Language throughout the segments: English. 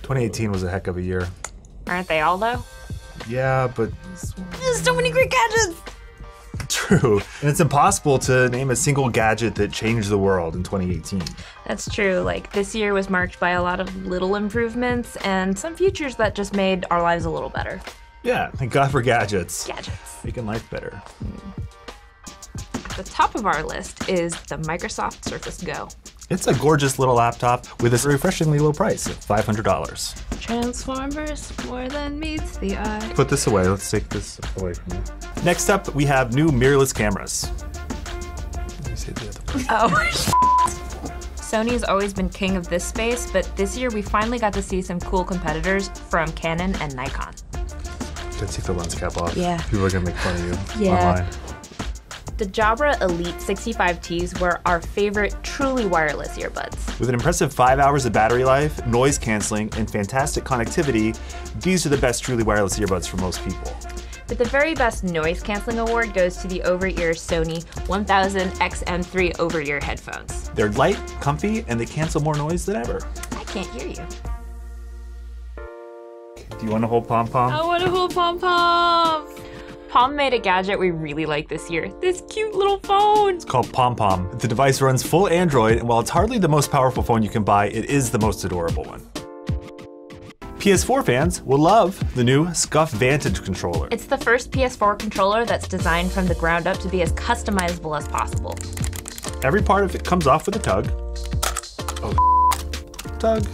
2018 was a heck of a year. Aren't they all, though? Yeah, but... There's so many great gadgets! True. And it's impossible to name a single gadget that changed the world in 2018. That's true. Like, this year was marked by a lot of little improvements and some features that just made our lives a little better. Yeah, thank God for gadgets. Gadgets. Making life better. At the top of our list is the Microsoft Surface Go. It's a gorgeous little laptop with a refreshingly low price of $500. Transformers, more than meets the eye. Put this away. Let's take this away from you. Next up, we have new mirrorless cameras. Let me say the other part. Oh, Sony's always been king of this space, but this year we finally got to see some cool competitors from Canon and Nikon. Gotta take the lens cap off. Yeah. People are gonna make fun of you online. The Jabra Elite 65Ts were our favorite truly wireless earbuds. With an impressive 5 hours of battery life, noise canceling, and fantastic connectivity, these are the best truly wireless earbuds for most people. But the very best noise canceling award goes to the over-ear Sony 1000 XM3 over-ear headphones. They're light, comfy, and they cancel more noise than ever. I can't hear you. Do you want to hold pom-pom? I want to hold pom-pom. Palm made a gadget we really like this year. This cute little phone. It's called Pom-Pom. The device runs full Android, and while it's hardly the most powerful phone you can buy, it is the most adorable one. PS4 fans will love the new Scuff Vantage controller. It's the first PS4 controller that's designed from the ground up to be as customizable as possible. Every part of it comes off with a tug. Oh, tug.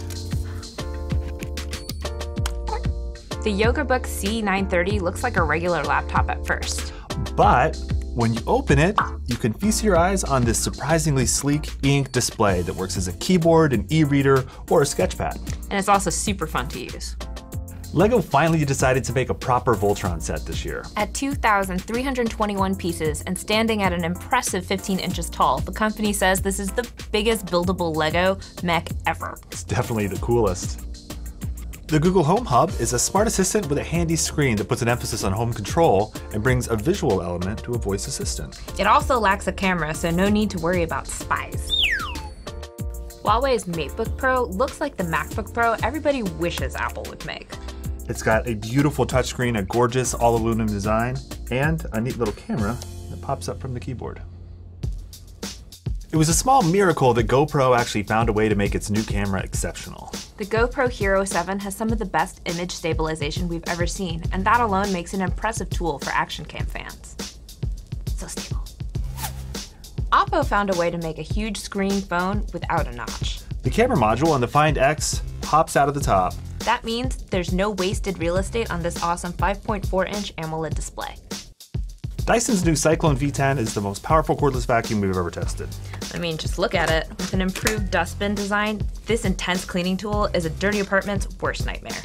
The YogaBook C930 looks like a regular laptop at first. But when you open it, you can feast your eyes on this surprisingly sleek e-ink display that works as a keyboard, an e-reader, or a sketchpad. And it's also super fun to use. LEGO finally decided to make a proper Voltron set this year. At 2,321 pieces and standing at an impressive 15 inches tall, the company says this is the biggest buildable LEGO mech ever. It's definitely the coolest. The Google Home Hub is a smart assistant with a handy screen that puts an emphasis on home control and brings a visual element to a voice assistant. It also lacks a camera, so no need to worry about spies. Huawei's MateBook Pro looks like the MacBook Pro everybody wishes Apple would make. It's got a beautiful touchscreen, a gorgeous all-aluminum design, and a neat little camera that pops up from the keyboard. It was a small miracle that GoPro actually found a way to make its new camera exceptional. The GoPro Hero 7 has some of the best image stabilization we've ever seen, and that alone makes it an impressive tool for action cam fans. So stable. Oppo found a way to make a huge screen phone without a notch. The camera module on the Find X pops out of the top. That means there's no wasted real estate on this awesome 5.4-inch AMOLED display. Dyson's new Cyclone V10 is the most powerful cordless vacuum we've ever tested. I mean, just look at it. With an improved dustbin design, this intense cleaning tool is a dirty apartment's worst nightmare.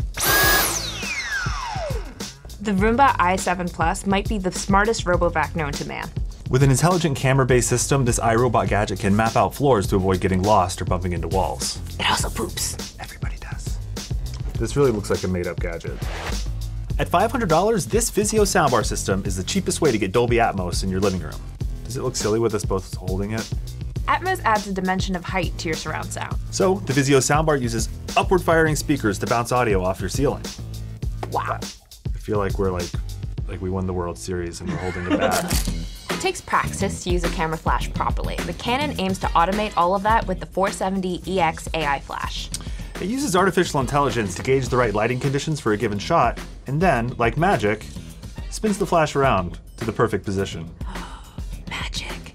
The Roomba i7 Plus might be the smartest RoboVac known to man. With an intelligent camera-based system, this iRobot gadget can map out floors to avoid getting lost or bumping into walls. It also poops. Everybody does. This really looks like a made-up gadget. At $500, this Vizio Sound Bar system is the cheapest way to get Dolby Atmos in your living room. Does it look silly with us both holding it? Atmos adds a dimension of height to your surround sound. So the Vizio Sound Bar uses upward-firing speakers to bounce audio off your ceiling. Wow. I feel like we're like we won the World Series and we're holding the bat. It takes practice to use a camera flash properly. The Canon aims to automate all of that with the 470 EXI Flash. It uses artificial intelligence to gauge the right lighting conditions for a given shot, and then, like magic, spins the flash around to the perfect position. Magic.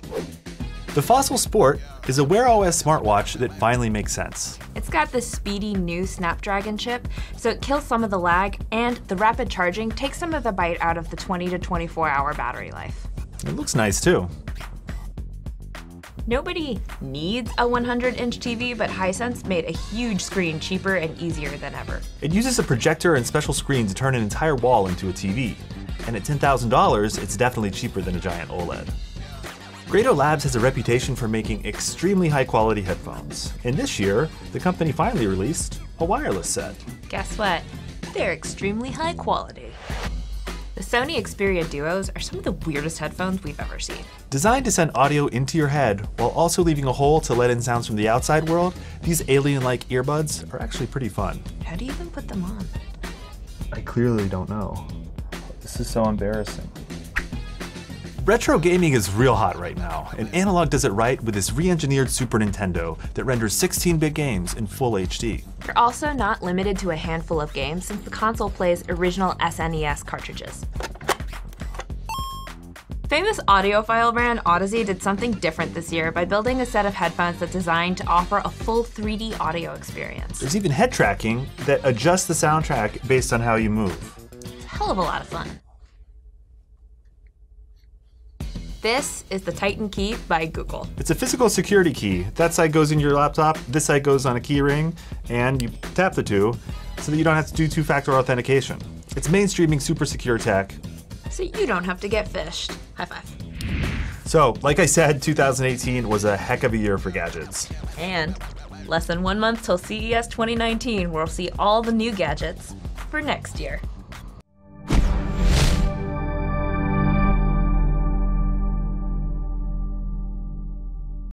The Fossil Sport is a Wear OS smartwatch that finally makes sense. It's got the speedy new Snapdragon chip, so it kills some of the lag, and the rapid charging takes some of the bite out of the 20 to 24 hour battery life. It looks nice too. Nobody needs a 100-inch TV, but HighSense made a huge screen cheaper and easier than ever. It uses a projector and special screen to turn an entire wall into a TV. And at $10,000, it's definitely cheaper than a giant OLED. Grado Labs has a reputation for making extremely high-quality headphones. And this year, the company finally released a wireless set. Guess what? They're extremely high quality. The The Sony Xperia Duos are some of the weirdest headphones we've ever seen. Designed to send audio into your head while also leaving a hole to let in sounds from the outside world, these alien-like earbuds are actually pretty fun. How do you even put them on? I clearly don't know. This is so embarrassing. Retro gaming is real hot right now, and Analog does it right with this re-engineered Super Nintendo that renders 16-bit games in full HD. You're also not limited to a handful of games since the console plays original SNES cartridges. Famous audiophile brand Odyssey did something different this year by building a set of headphones that's designed to offer a full 3D audio experience. There's even head tracking that adjusts the soundtrack based on how you move. It's a hell of a lot of fun. This is the Titan Key by Google. It's a physical security key. That side goes in your laptop, this side goes on a key ring, and you tap the two so that you don't have to do two-factor authentication. It's mainstreaming super secure tech. So you don't have to get phished. High five. So, like I said, 2018 was a heck of a year for gadgets. And less than 1 month till CES 2019, where we'll see all the new gadgets for next year.